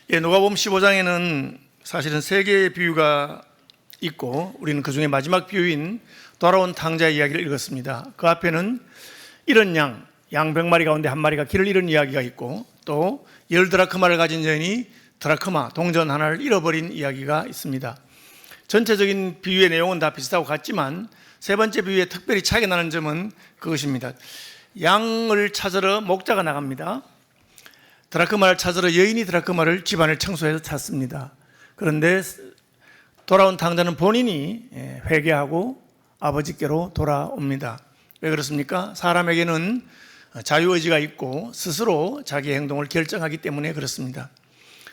누가복음 15장에는 사실은 세 개의 비유가 있고 우리는 그 중에 마지막 비유인 돌아온 탕자의 이야기를 읽었습니다. 그 앞에는 잃은 양 100마리 가운데 한 마리가 길을 잃은 이야기가 있고 또 10드라크마를 가진 여인이 드라크마 동전 하나를 잃어버린 이야기가 있습니다. 전체적인 비유의 내용은 다 비슷하고 같지만 세 번째 비유에 특별히 차이가 나는 점은 그것입니다. 양을 찾으러 목자가 나갑니다. 드라크마를 찾으러 여인이 드라크마를 집안을 청소해서 찾습니다. 그런데 돌아온 탕자는 본인이 회개하고 아버지께로 돌아옵니다. 왜 그렇습니까? 사람에게는 자유의지가 있고 스스로 자기의 행동을 결정하기 때문에 그렇습니다.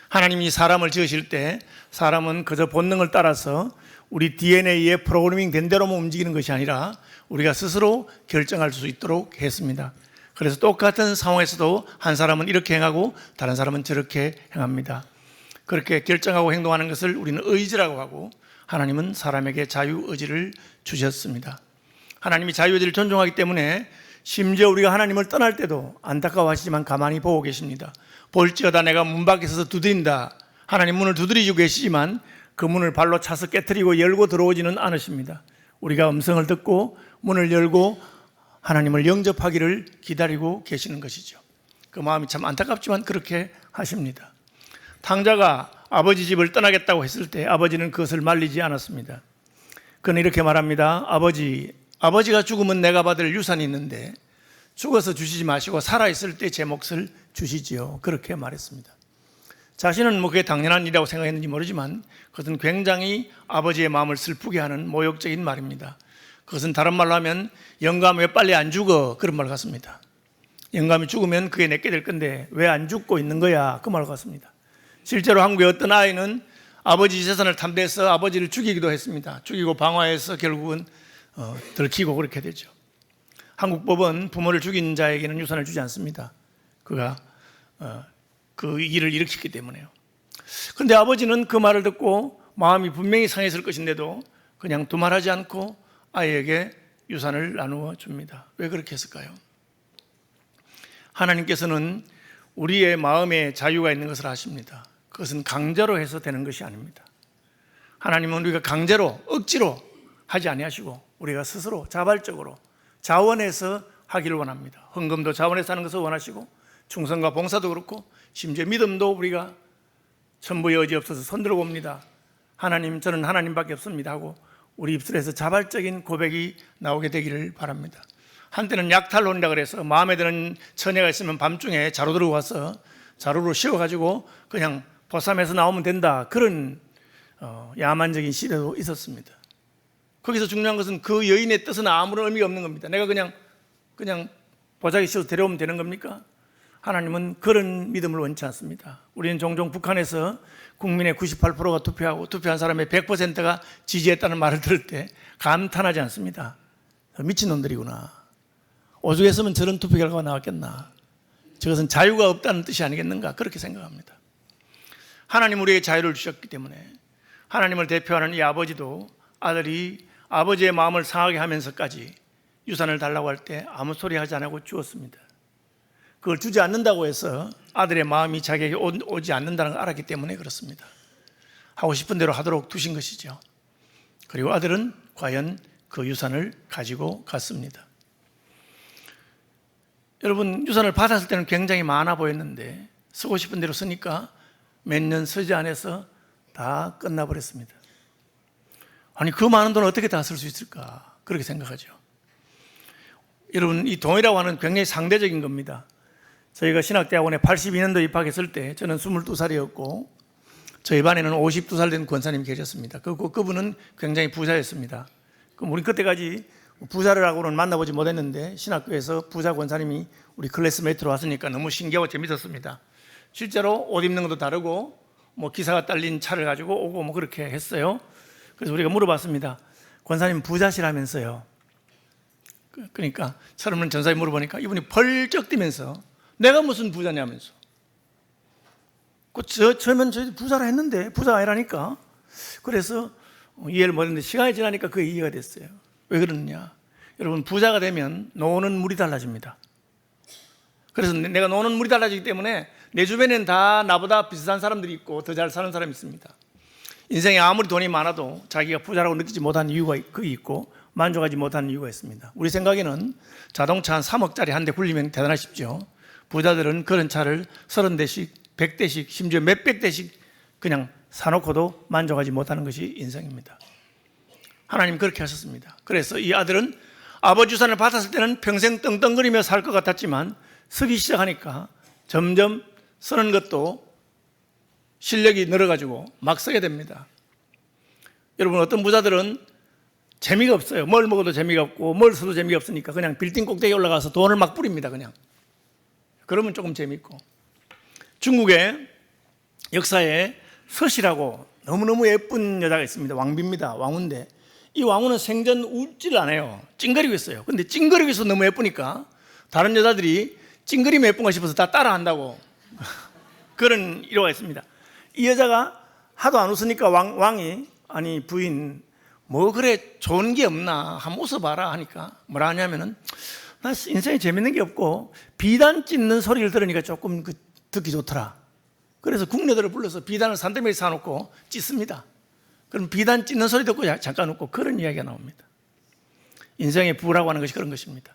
하나님이 사람을 지으실 때 사람은 그저 본능을 따라서 우리 DNA에 프로그래밍 된 대로만 움직이는 것이 아니라 우리가 스스로 결정할 수 있도록 했습니다. 그래서 똑같은 상황에서도 한 사람은 이렇게 행하고 다른 사람은 저렇게 행합니다. 그렇게 결정하고 행동하는 것을 우리는 의지라고 하고 하나님은 사람에게 자유의지를 주셨습니다. 하나님이 자유의지를 존중하기 때문에 심지어 우리가 하나님을 떠날 때도 안타까워하시지만 가만히 보고 계십니다. 볼지어다 내가 문 밖에 서서 두드린다. 하나님 문을 두드리고 계시지만 그 문을 발로 차서 깨트리고 열고 들어오지는 않으십니다. 우리가 음성을 듣고 문을 열고 하나님을 영접하기를 기다리고 계시는 것이죠. 그 마음이 참 안타깝지만 그렇게 하십니다. 탕자가 아버지 집을 떠나겠다고 했을 때 아버지는 그것을 말리지 않았습니다. 그는 이렇게 말합니다. 아버지가 죽으면 내가 받을 유산이 있는데 죽어서 주시지 마시고 살아있을 때 제 몫을 주시지요. 그렇게 말했습니다. 자신은 그게 당연한 일이라고 생각했는지 모르지만 그것은 굉장히 아버지의 마음을 슬프게 하는 모욕적인 말입니다. 그것은 다른 말로 하면 영감 왜 빨리 안 죽어? 그런 말 같습니다. 영감이 죽으면 그게 내게 될 건데 왜 안 죽고 있는 거야? 그 말 같습니다. 실제로 한국의 어떤 아이는 아버지 재산을 탐내서 아버지를 죽이기도 했습니다. 죽이고 방화해서 결국은 들키고 그렇게 되죠. 한국 법은 부모를 죽인 자에게는 유산을 주지 않습니다. 그가 그 일을 일으켰기 때문에요. 그런데 아버지는 그 말을 듣고 마음이 분명히 상했을 것인데도 그냥 두말하지 않고 아이에게 유산을 나누어 줍니다. 왜 그렇게 했을까요? 하나님께서는 우리의 마음에 자유가 있는 것을 아십니다. 그것은 강제로 해서 되는 것이 아닙니다. 하나님은 우리가 강제로 억지로 하지 아니하시고 우리가 스스로 자발적으로 자원해서 하기를 원합니다. 헌금도 자원해서 하는 것을 원하시고 충성과 봉사도 그렇고 심지어 믿음도 우리가 천부의 여지 없어서 손들고 옵니다. 하나님 저는 하나님밖에 없습니다 하고 우리 입술에서 자발적인 고백이 나오게 되기를 바랍니다. 한때는 약탈론이라 그래서 마음에 드는 처녀가 있으면 밤중에 자루 들고 와서 자루로 씌워가지고 그냥 보쌈해서 나오면 된다. 그런 야만적인 시대도 있었습니다. 거기서 중요한 것은 그 여인의 뜻은 아무런 의미가 없는 겁니다. 내가 그냥 보자기 씌워서 데려오면 되는 겁니까? 하나님은 그런 믿음을 원치 않습니다. 우리는 종종 북한에서 국민의 98%가 투표하고 투표한 사람의 100%가 지지했다는 말을 들을 때 감탄하지 않습니다. 미친놈들이구나. 오죽했으면 저런 투표 결과가 나왔겠나. 저것은 자유가 없다는 뜻이 아니겠는가 그렇게 생각합니다. 하나님 우리에게 자유를 주셨기 때문에 하나님을 대표하는 이 아버지도 아들이 아버지의 마음을 상하게 하면서까지 유산을 달라고 할 때 아무 소리 하지 않고 주었습니다. 그걸 주지 않는다고 해서 아들의 마음이 자기에게 오지 않는다는 걸 알았기 때문에 그렇습니다. 하고 싶은 대로 하도록 두신 것이죠. 그리고 아들은 과연 그 유산을 가지고 갔습니다. 여러분 유산을 받았을 때는 굉장히 많아 보였는데 쓰고 싶은 대로 쓰니까 몇 년 쓰지 않아서 다 끝나버렸습니다. 아니 그 많은 돈을 어떻게 다 쓸 수 있을까 그렇게 생각하죠. 여러분 이 돈이라고 하는 굉장히 상대적인 겁니다. 저희가 신학대학원에 82년도 입학했을 때 저는 22살이었고 저희 반에는 52살 된 권사님이 계셨습니다. 그분은 굉장히 부자였습니다. 그럼 우리 그때까지 부자라고는 만나보지 못했는데 신학교에서 부자 권사님이 우리 클래스메이트로 왔으니까 너무 신기하고 재밌었습니다. 실제로 옷 입는 것도 다르고 기사가 딸린 차를 가지고 오고 그렇게 했어요. 그래서 우리가 물어봤습니다. 권사님 부자시라면서요. 그러니까 처음에는 전사님 물어보니까 이분이 벌쩍 뛰면서 내가 무슨 부자냐면서. 처음엔 저희 부자라 했는데 부자가 아니라니까. 그래서 이해를 못했는데 시간이 지나니까 그게 이해가 됐어요. 왜 그러느냐. 여러분 부자가 되면 노는 물이 달라집니다. 그래서 내가 노는 물이 달라지기 때문에 내 주변에는 다 나보다 비슷한 사람들이 있고 더 잘 사는 사람이 있습니다. 인생에 아무리 돈이 많아도 자기가 부자라고 느끼지 못한 이유가 있고 만족하지 못하는 이유가 있습니다. 우리 생각에는 자동차 한 3억짜리 한 대 굴리면 대단하십시오. 부자들은 그런 차를 30대씩 100대씩 심지어 몇백 대씩 그냥 사놓고도 만족하지 못하는 것이 인생입니다. 하나님 그렇게 하셨습니다. 그래서 이 아들은 아버지 유산을 받았을 때는 평생 떵떵거리며 살 것 같았지만 쓰기 시작하니까 점점 쓰는 것도 실력이 늘어가지고 막 쓰게 됩니다. 여러분, 어떤 부자들은 재미가 없어요. 뭘 먹어도 재미가 없고 뭘 써도 재미가 없으니까 그냥 빌딩 꼭대기에 올라가서 돈을 막 뿌립니다. 그냥. 그러면 조금 재미있고. 중국의 역사에 서씨라고 너무너무 예쁜 여자가 있습니다. 왕비입니다. 왕후인데 이 왕후는 생전 웃질 않아요. 찡그리고 있어요. 근데 찡그리고 있어서 너무 예쁘니까 다른 여자들이 찡그리면 예쁜가 싶어서 다 따라한다고 그런 일화가 있습니다. 이 여자가 하도 안 웃으니까 왕이 아니 부인 뭐 그래 좋은 게 없나 한번 웃어봐라 하니까 뭐라 하냐면은 나 인생에 재밌는 게 없고 비단 찢는 소리를 들으니까 조금 듣기 좋더라. 그래서 궁녀들을 불러서 비단을 산더미에 사놓고 찢습니다. 그럼 비단 찢는 소리 듣고 잠깐 웃고 그런 이야기가 나옵니다. 인생의 부라고 하는 것이 그런 것입니다.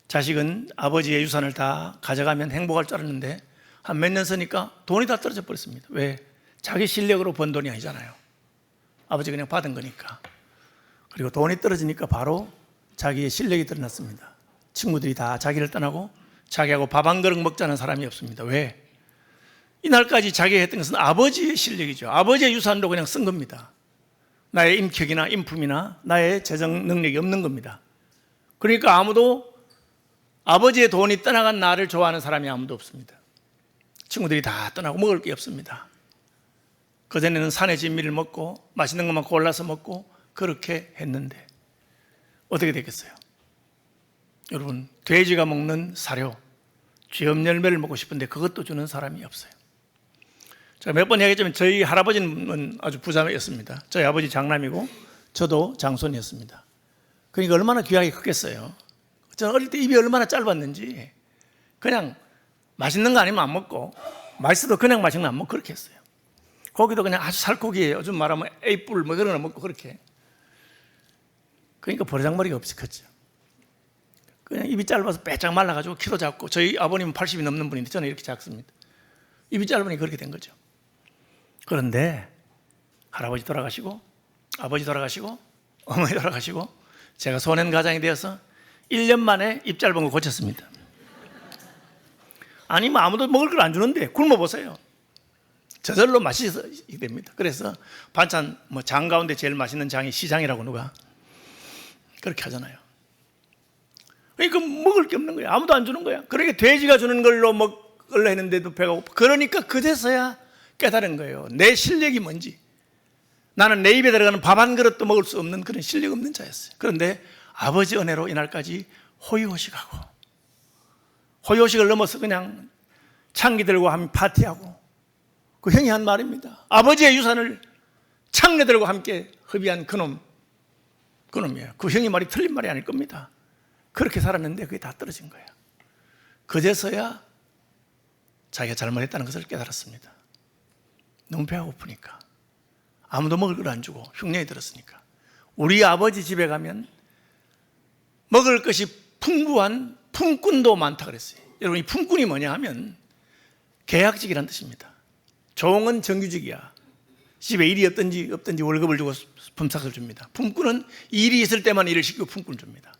자식은 아버지의 유산을 다 가져가면 행복할 줄 알았는데 한 몇 년 쓰니까 돈이 다 떨어져 버렸습니다. 왜? 자기 실력으로 번 돈이 아니잖아요. 아버지 그냥 받은 거니까. 그리고 돈이 떨어지니까 바로 자기의 실력이 드러났습니다. 친구들이 다 자기를 떠나고 자기하고 밥 한 그릇 먹자는 사람이 없습니다. 왜? 이날까지 자기가 했던 것은 아버지의 실력이죠. 아버지의 유산으로 그냥 쓴 겁니다. 나의 인격이나 인품이나 나의 재정 능력이 없는 겁니다. 그러니까 아무도 아버지의 돈이 떠나간 나를 좋아하는 사람이 아무도 없습니다. 친구들이 다 떠나고 먹을 게 없습니다. 그전에는 산의 진미를 먹고 맛있는 것만 골라서 먹고 그렇게 했는데 어떻게 되겠어요? 여러분, 돼지가 먹는 사료, 쥐엄 열매를 먹고 싶은데 그것도 주는 사람이 없어요. 제가 몇 번 얘기했지만 저희 할아버지는 아주 부자였습니다. 저희 아버지 장남이고 저도 장손이었습니다. 그러니까 얼마나 귀하게 컸겠어요. 저는 어릴 때 입이 얼마나 짧았는지 그냥 맛있는 거 아니면 안 먹고 맛있어도 그냥 맛있는 거 안 먹고 그렇게 했어요. 고기도 그냥 아주 살코기예요. 요즘 말하면 A뿔 뭐 그런 거 먹고 그렇게. 그러니까 버르장머리가 없이 컸죠. 그냥 입이 짧아서 빼짝 말라가지고 키도 작고 저희 아버님은 80이 넘는 분인데 저는 이렇게 작습니다. 입이 짧으니 그렇게 된 거죠. 그런데 할아버지 돌아가시고 아버지 돌아가시고 어머니 돌아가시고 제가 소년 가장이 되어서 1년 만에 입 짧은 거 고쳤습니다. 아니 뭐 아무도 먹을 걸 안 주는데 굶어보세요. 저절로 맛있게 됩니다. 그래서 반찬 뭐 장 가운데 제일 맛있는 장이 시장이라고 누가 그렇게 하잖아요. 그러니까 먹을 게 없는 거야. 아무도 안 주는 거야. 그러니까 돼지가 주는 걸로 먹으려 했는데도 배가 고파. 그러니까 그제서야 깨달은 거예요. 내 실력이 뭔지. 나는 내 입에 들어가는 밥 한 그릇도 먹을 수 없는 그런 실력 없는 자였어요. 그런데 아버지 은혜로 이날까지 호의호식하고 호의호식을 넘어서 그냥 창기 들고 하면 파티하고 그 형이 한 말입니다. 아버지의 유산을 창녀들과 함께 hợp의한 그놈이에요. 그 형이 말이 틀린 말이 아닐 겁니다. 그렇게 살았는데 그게 다 떨어진 거예요. 그제서야 자기가 잘못했다는 것을 깨달았습니다. 너무 배가 고프니까 아무도 먹을 걸 안 주고 흉년이 들었으니까. 우리 아버지 집에 가면 먹을 것이 풍부한 품꾼도 많다 그랬어요. 여러분, 이 품꾼이 뭐냐 하면 계약직이라는 뜻입니다. 종은 정규직이야. 집에 일이 없든지 월급을 주고 품삯을 줍니다. 품꾼은 일이 있을 때만 일을 시키고 품꾼을 줍니다.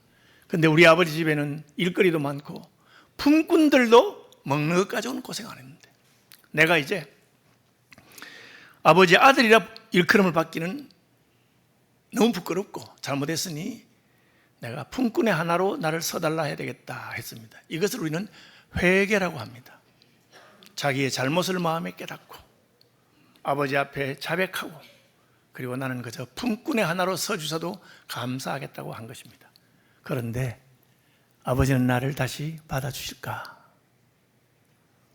그런데 우리 아버지 집에는 일거리도 많고 품꾼들도 먹는 것 가지고는 고생 안 했는데 내가 이제 아버지 아들이라 일컬음을 받기는 너무 부끄럽고 잘못했으니 내가 품꾼의 하나로 나를 써달라 해야 되겠다 했습니다. 이것을 우리는 회개라고 합니다. 자기의 잘못을 마음에 깨닫고 아버지 앞에 자백하고 그리고 나는 그저 품꾼의 하나로 서주셔도 감사하겠다고 한 것입니다. 그런데 아버지는 나를 다시 받아주실까?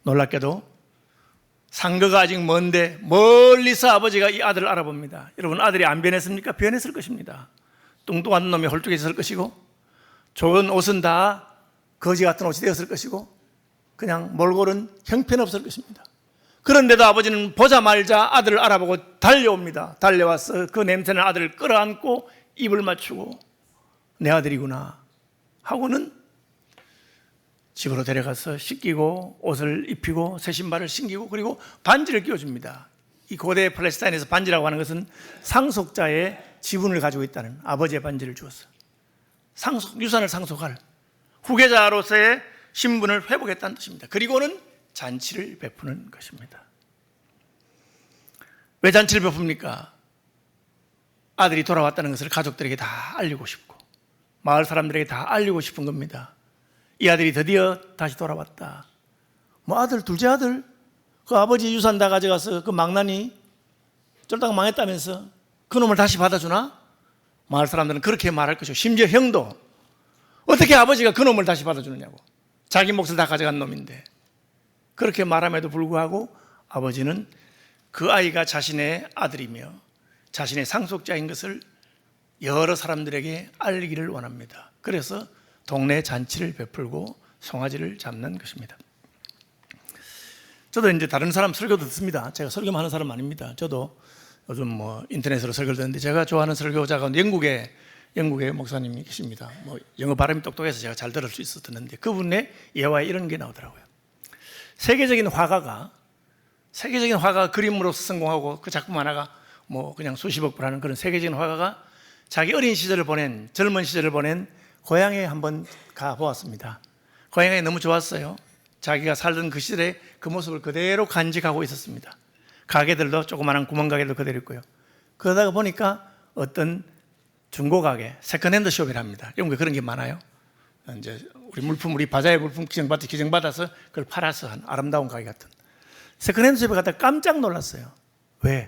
놀랍게도 상거가 아직 먼데 멀리서 아버지가 이 아들을 알아봅니다. 여러분, 아들이 안 변했습니까? 변했을 것입니다. 뚱뚱한 놈이 홀쭉해졌을 것이고 좋은 옷은 다 거지 같은 옷이 되었을 것이고 그냥 몰골은 형편없을 것입니다. 그런데도 아버지는 보자마자 아들을 알아보고 달려옵니다. 달려와서 그 냄새나는 아들을 끌어안고 입을 맞추고 내 아들이구나 하고는 집으로 데려가서 씻기고 옷을 입히고 새 신발을 신기고 그리고 반지를 끼워줍니다. 이 고대 팔레스타인에서 반지라고 하는 것은 상속자의 지분을 가지고 있다는, 아버지의 반지를 주었어. 유산을 상속할 후계자로서의 신분을 회복했다는 뜻입니다. 그리고는 잔치를 베푸는 것입니다. 왜 잔치를 베풉니까? 아들이 돌아왔다는 것을 가족들에게 다 알리고 싶고 마을 사람들에게 다 알리고 싶은 겁니다. 이 아들이 드디어 다시 돌아왔다. 아들, 둘째 아들, 그 아버지 유산 다 가져가서 그 망나니 쫄딱 망했다면서 그 놈을 다시 받아주나? 마을 사람들은 그렇게 말할 것이고, 심지어 형도 어떻게 아버지가 그 놈을 다시 받아주느냐고. 자기 몫을 다 가져간 놈인데. 그렇게 말함에도 불구하고 아버지는 그 아이가 자신의 아들이며 자신의 상속자인 것을 여러 사람들에게 알리기를 원합니다. 그래서 동네 잔치를 베풀고 송아지를 잡는 것입니다. 저도 이제 다른 사람 설교도 듣습니다. 제가 설교만 하는 사람 아닙니다. 저도 요즘 인터넷으로 설교를 듣는데 제가 좋아하는 설교자가 영국의 목사님이 계십니다. 영어 발음이 똑똑해서 제가 잘 들을 수 있어서 듣는데 그분의 예화에 이런 게 나오더라고요. 세계적인 화가가 그림으로서 성공하고 그 작품 하나가 그냥 수십억 불 하는 그런 세계적인 화가가 자기 어린 시절을 보낸, 젊은 시절을 보낸 고향에 한번 가보았습니다. 고향에 너무 좋았어요. 자기가 살던 그 시절에 그 모습을 그대로 간직하고 있었습니다. 가게들도 조그마한 구멍가게도 그대로 있고요. 그러다가 보니까 어떤 중고가게, 세컨핸드 숍이랍니다. 영국에 그런 게 많아요. 이제 우리 바자회 물품 기증받아서 그걸 팔아서 한 아름다운 가게 같은 세컨핸드 숍에 갔다 깜짝 놀랐어요. 왜?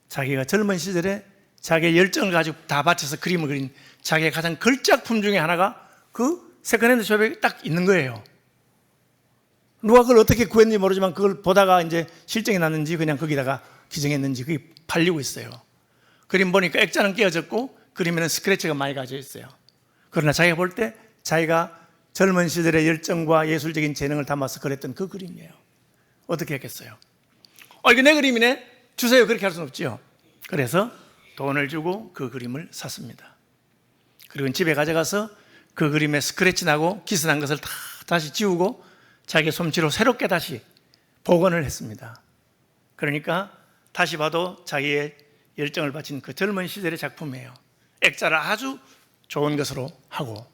자기가 젊은 시절에 자기의 열정을 가지고 다 바쳐서 그림을 그린 자기의 가장 걸작품 중에 하나가 그 세컨핸드 숍에 딱 있는 거예요. 누가 그걸 어떻게 구했는지 모르지만 그걸 보다가 이제 실정이 났는지 그냥 거기다가 기증했는지 그게 팔리고 있어요. 그림 보니까 액자는 깨어졌고 그림에는 스크래치가 많이 가져 있어요. 그러나 자기가 볼 때 자기가 젊은 시절의 열정과 예술적인 재능을 담아서 그렸던 그 그림이에요. 어떻게 했겠어요? 이게 내 그림이네? 주세요. 그렇게 할 수는 없지요. 그래서 돈을 주고 그 그림을 샀습니다. 그리고 집에 가져가서 그 그림에 스크래치 나고 기스난 것을 다 다시 지우고 자기 솜씨로 새롭게 다시 복원을 했습니다. 그러니까 다시 봐도 자기의 열정을 바친 그 젊은 시절의 작품이에요. 액자를 아주 좋은 것으로 하고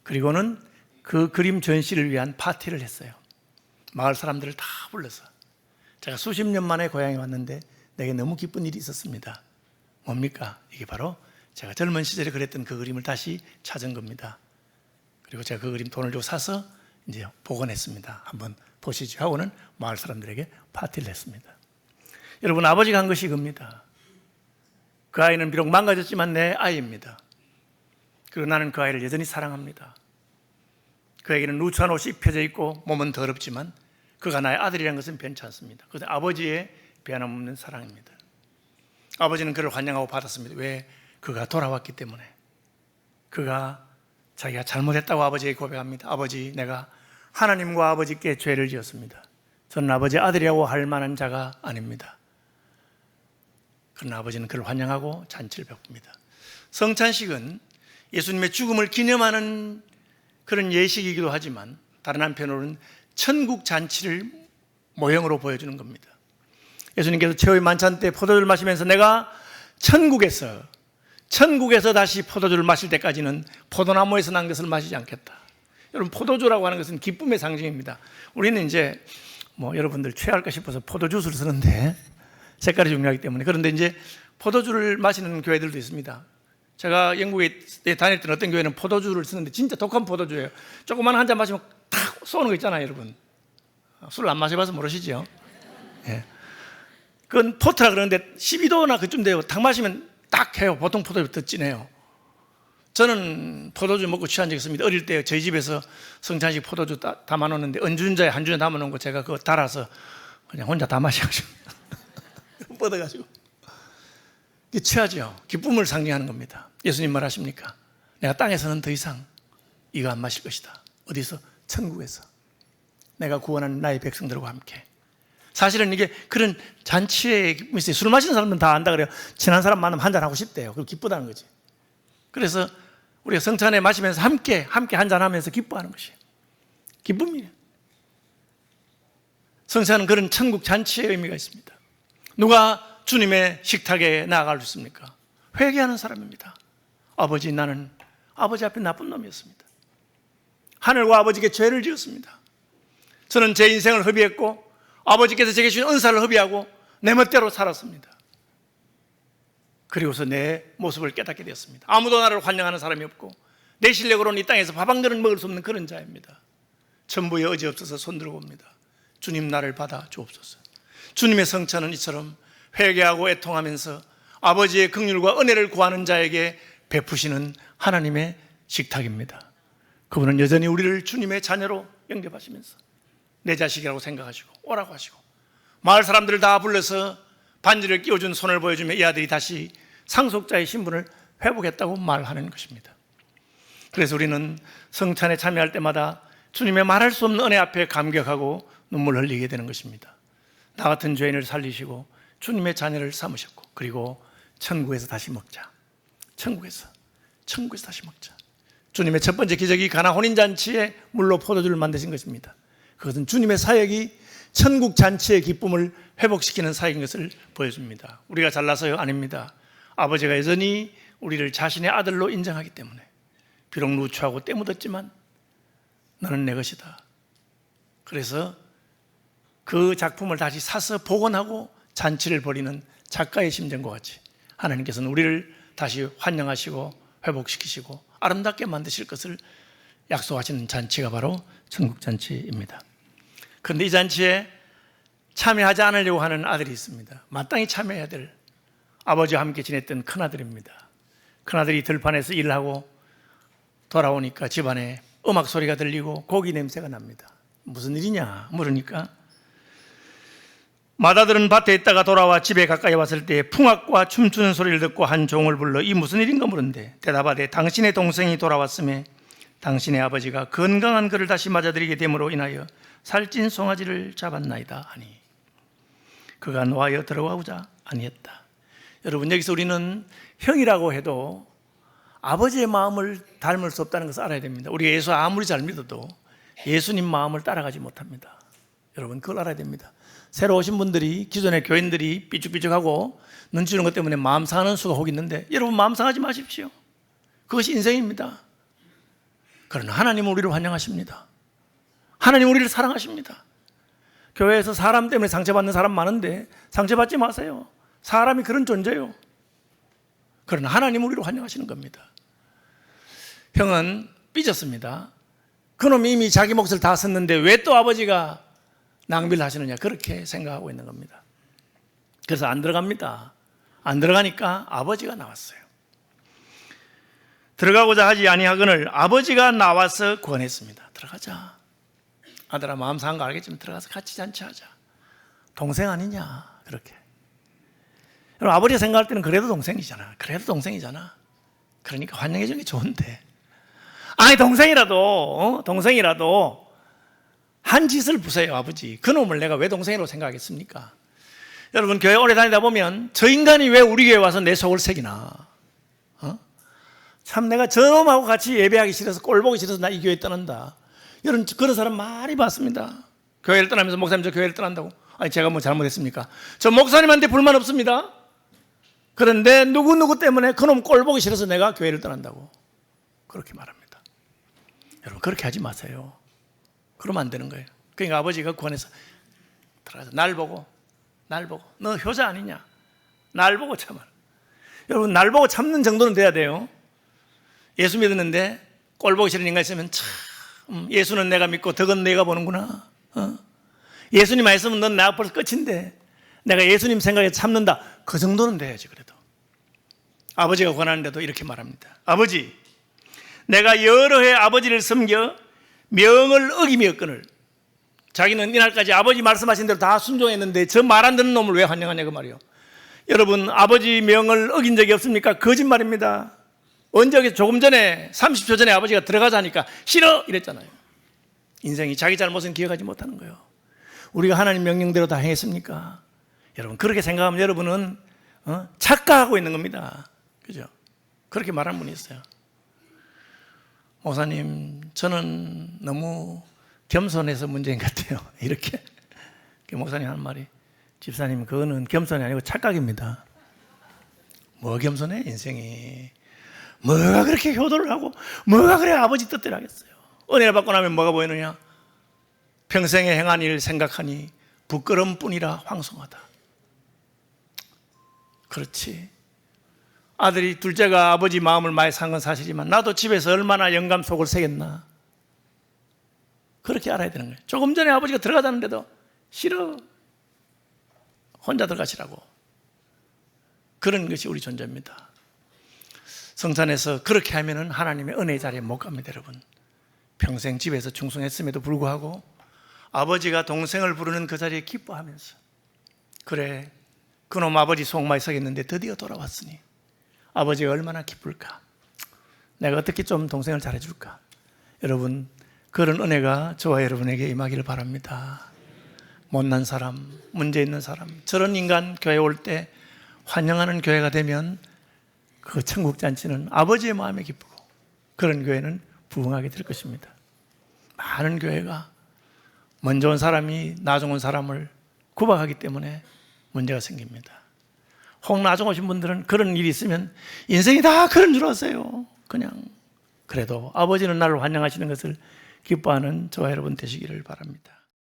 그리고는 그 그림 전시를 위한 파티를 했어요. 마을 사람들을 다 불러서. 제가 수십 년 만에 고향에 왔는데 내게 너무 기쁜 일이 있었습니다. 뭡니까? 이게 바로 제가 젊은 시절에 그렸던 그 그림을 다시 찾은 겁니다. 그리고 제가 그 그림 돈을 주고 사서 이제 복원했습니다. 한번 보시죠 하고는 마을 사람들에게 파티를 했습니다. 여러분, 아버지가 한 것이 이겁니다. 그 아이는 비록 망가졌지만 내 아이입니다. 그리고 나는 그 아이를 여전히 사랑합니다. 그에게는 누추한 옷이 입혀져 있고 몸은 더럽지만 그가 나의 아들이라는 것은 변치 않습니다. 그것은 아버지의 변함없는 사랑입니다. 아버지는 그를 환영하고 받았습니다. 왜? 그가 돌아왔기 때문에. 그가 자기가 잘못했다고 아버지에게 고백합니다. 아버지, 내가 하나님과 아버지께 죄를 지었습니다. 저는 아버지의 아들이라고 할 만한 자가 아닙니다. 그러나 아버지는 그를 환영하고 잔치를 베풉니다. 성찬식은 예수님의 죽음을 기념하는 그런 예식이기도 하지만 다른 한편으로는 천국 잔치를 모형으로 보여주는 겁니다. 예수님께서 최후의 만찬 때 포도주를 마시면서 내가 천국에서 다시 포도주를 마실 때까지는 포도나무에서 난 것을 마시지 않겠다. 여러분, 포도주라고 하는 것은 기쁨의 상징입니다. 우리는 이제 여러분들 취할까 싶어서 포도주스를 쓰는데 색깔이 중요하기 때문에. 그런데 이제 포도주를 마시는 교회들도 있습니다. 제가 영국에 다닐 때는 어떤 교회는 포도주를 쓰는데 진짜 독한 포도주예요. 조그만 한 잔 마시면 탁 쏘는 거 있잖아요, 여러분. 술 안 마셔봐서 모르시죠? 예. 그건 포트라 그러는데 12도나 그쯤 돼요. 딱 마시면 딱 해요. 보통 포도주 더 진해요. 저는 포도주 먹고 취한 적이 있습니다. 어릴 때 저희 집에서 성찬식 포도주 담아놓는데 은준자에 한 주에 담아놓은 거 제가 그거 달아서 그냥 혼자 다 마셔가지고 뻗어가지고 취하죠. 기쁨을 상징하는 겁니다. 예수님 말하십니까? 내가 땅에서는 더 이상 이거 안 마실 것이다. 어디서? 천국에서. 내가 구원한 나의 백성들과 함께. 사실은 이게 그런 잔치에 있어요. 술 마시는 사람들은 다 안다 그래요. 친한 사람 만나면 한잔하고 싶대요. 그리고 기쁘다는 거지. 그래서 우리가 성찬에 마시면서 함께 한잔하면서 기뻐하는 것이에요. 기쁨이에요. 성찬은 그런 천국 잔치의 의미가 있습니다. 누가 주님의 식탁에 나아갈 수 있습니까? 회개하는 사람입니다. 아버지, 나는 아버지 앞에 나쁜 놈이었습니다. 하늘과 아버지께 죄를 지었습니다. 저는 제 인생을 허비했고 아버지께서 제게 주신 은사를 허비하고 내 멋대로 살았습니다. 그리고서 내 모습을 깨닫게 되었습니다. 아무도 나를 환영하는 사람이 없고 내 실력으로는 이 땅에서 밥 한 그릇 먹을 수 없는 그런 자입니다. 전부에 의지 없어서 손들고 옵니다. 주님, 나를 받아 주옵소서. 주님의 성찬은 이처럼 회개하고 애통하면서 아버지의 긍휼과 은혜를 구하는 자에게 베푸시는 하나님의 식탁입니다. 그분은 여전히 우리를 주님의 자녀로 영접하시면서 내 자식이라고 생각하시고 오라고 하시고 마을 사람들을 다 불러서 반지를 끼워준 손을 보여주며 이 아들이 다시 상속자의 신분을 회복했다고 말하는 것입니다. 그래서 우리는 성찬에 참여할 때마다 주님의 말할 수 없는 은혜 앞에 감격하고 눈물 흘리게 되는 것입니다. 나 같은 죄인을 살리시고 주님의 자녀를 삼으셨고 그리고 천국에서 다시 먹자. 천국에서 다시 먹자. 주님의 첫 번째 기적이 가나 혼인잔치에 물로 포도주를 만드신 것입니다. 그것은 주님의 사역이 천국 잔치의 기쁨을 회복시키는 사역인 것을 보여줍니다. 우리가 잘나서요? 아닙니다. 아버지가 여전히 우리를 자신의 아들로 인정하기 때문에 비록 누추하고 때 묻었지만 너는 내 것이다. 그래서 그 작품을 다시 사서 복원하고 잔치를 벌이는 작가의 심정과 같이 하나님께서는 우리를 다시 환영하시고 회복시키시고 아름답게 만드실 것을 약속하시는 잔치가 바로 천국잔치입니다. 그런데 이 잔치에 참여하지 않으려고 하는 아들이 있습니다. 마땅히 참여해야 될 아버지와 함께 지냈던 큰아들입니다. 큰아들이 들판에서 일을 하고 돌아오니까 집안에 음악 소리가 들리고 고기 냄새가 납니다. 무슨 일이냐 물으니까 맏아들은 밭에 있다가 돌아와 집에 가까이 왔을 때 풍악과 춤추는 소리를 듣고 한 종을 불러 이 무슨 일인가 물은데 대답하되 당신의 동생이 돌아왔음에 당신의 아버지가 건강한 그를 다시 맞아들이게 됨으로 인하여 살찐 송아지를 잡았나이다 하니 그가 노하여 들어가고자 아니했다. 여러분, 여기서 우리는 형이라고 해도 아버지의 마음을 닮을 수 없다는 것을 알아야 됩니다. 우리가 예수 아무리 잘 믿어도 예수님 마음을 따라가지 못합니다. 여러분, 그걸 알아야 됩니다. 새로 오신 분들이, 기존의 교인들이 삐죽삐죽하고 눈치 주는 것 때문에 마음 상하는 수가 혹 있는데 여러분, 마음 상하지 마십시오. 그것이 인생입니다. 그러나 하나님은 우리를 환영하십니다. 하나님은 우리를 사랑하십니다. 교회에서 사람 때문에 상처받는 사람 많은데 상처받지 마세요. 사람이 그런 존재예요. 그러나 하나님은 우리를 환영하시는 겁니다. 형은 삐졌습니다. 그놈이 이미 자기 몫을 다 썼는데 왜 또 아버지가 낭비를 하시느냐, 그렇게 생각하고 있는 겁니다. 그래서 안 들어갑니다. 안 들어가니까 아버지가 나왔어요. 들어가고자 하지 아니하거늘 아버지가 나와서 권했습니다. 들어가자. 아들아, 마음 상한 거 알겠지만 들어가서 같이 잔치하자. 동생 아니냐, 그렇게. 여러분, 아버지가 생각할 때는 그래도 동생이잖아. 그러니까 환영해 주는 게 좋은데, 아니 동생이라도 한 짓을 보세요. 아버지, 그놈을 내가 왜 동생이라고 생각하겠습니까? 여러분, 교회 오래 다니다 보면 저 인간이 왜 우리 교회 와서 내 속을 새기나, 참 내가 저놈하고 같이 예배하기 싫어서, 꼴 보기 싫어서 나 이 교회 떠난다. 여러분, 그런 사람 많이 봤습니다. 교회를 떠나면서 목사님, 저 교회를 떠난다고. 아니, 제가 뭐 잘못했습니까? 저 목사님한테 불만 없습니다. 그런데 누구 때문에 그놈 꼴 보기 싫어서 내가 교회를 떠난다고 그렇게 말합니다. 여러분, 그렇게 하지 마세요. 그러면 안 되는 거예요. 그러니까 아버지가 구원해서 들어가서 날 보고 너 효자 아니냐, 날 보고 참아. 여러분, 날 보고 참는 정도는 돼야 돼요. 예수 믿었는데 꼴 보기 싫은 인간 있으면 참, 예수는 내가 믿고 덕은 내가 보는구나. 예수님 안 있으면 넌 내 앞으로 끝인데 내가 예수님 생각에 참는다. 그 정도는 돼야지. 그래도 아버지가 권하는데도 이렇게 말합니다. 아버지, 내가 여러 해 아버지를 섬겨 명을 어기며거늘. 자기는 이날까지 아버지 말씀하신 대로 다 순종했는데 저 말 안 듣는 놈을 왜 환영하냐, 그 말이요. 여러분, 아버지 명을 어긴 적이 없습니까? 거짓말입니다. 언제 조금 전에 30초 전에 아버지가 들어가자니까 싫어 이랬잖아요. 인생이 자기 잘못은 기억하지 못하는 거예요. 우리가 하나님 명령대로 다 행했습니까? 여러분 그렇게 생각하면 여러분은 착각하고 있는 겁니다. 그죠? 그렇게 말하는 분이 있어요. 목사님, 저는 너무 겸손해서 문제인 것 같아요. 이렇게 목사님 하는 말이, 집사님 그거는 겸손이 아니고 착각입니다. 뭐 겸손해? 인생이 뭐가 그렇게 효도를 하고 뭐가 그래 아버지 뜻대로 하겠어요. 은혜를 받고 나면 뭐가 보이느냐? 평생에 행한 일 생각하니 부끄러움뿐이라 황송하다. 그렇지, 아들이 둘째가 아버지 마음을 많이 산 건 사실이지만 나도 집에서 얼마나 영감 속을 새겼나, 그렇게 알아야 되는 거예요. 조금 전에 아버지가 들어가자는데도 싫어, 혼자 들어가시라고. 그런 것이 우리 존재입니다. 성찬에서 그렇게 하면은 하나님의 은혜의 자리에 못 갑니다. 여러분, 평생 집에서 충성했음에도 불구하고 아버지가 동생을 부르는 그 자리에 기뻐하면서, 그래 그놈 아버지 속 많이 썩였는데 드디어 돌아왔으니 아버지가 얼마나 기쁠까, 내가 어떻게 좀 동생을 잘해줄까. 여러분, 그런 은혜가 저와 여러분에게 임하기를 바랍니다. 못난 사람, 문제 있는 사람, 저런 인간 교회 올 때 환영하는 교회가 되면 그 천국 잔치는 아버지의 마음에 기쁘고, 그런 교회는 부흥하게 될 것입니다. 많은 교회가 먼저 온 사람이 나중 온 사람을 구박하기 때문에 문제가 생깁니다. 혹 나중 오신 분들은 그런 일이 있으면 인생이 다 그런 줄 아세요. 그냥 그래도 아버지는 나를 환영하시는 것을 기뻐하는 저와 여러분 되시기를 바랍니다.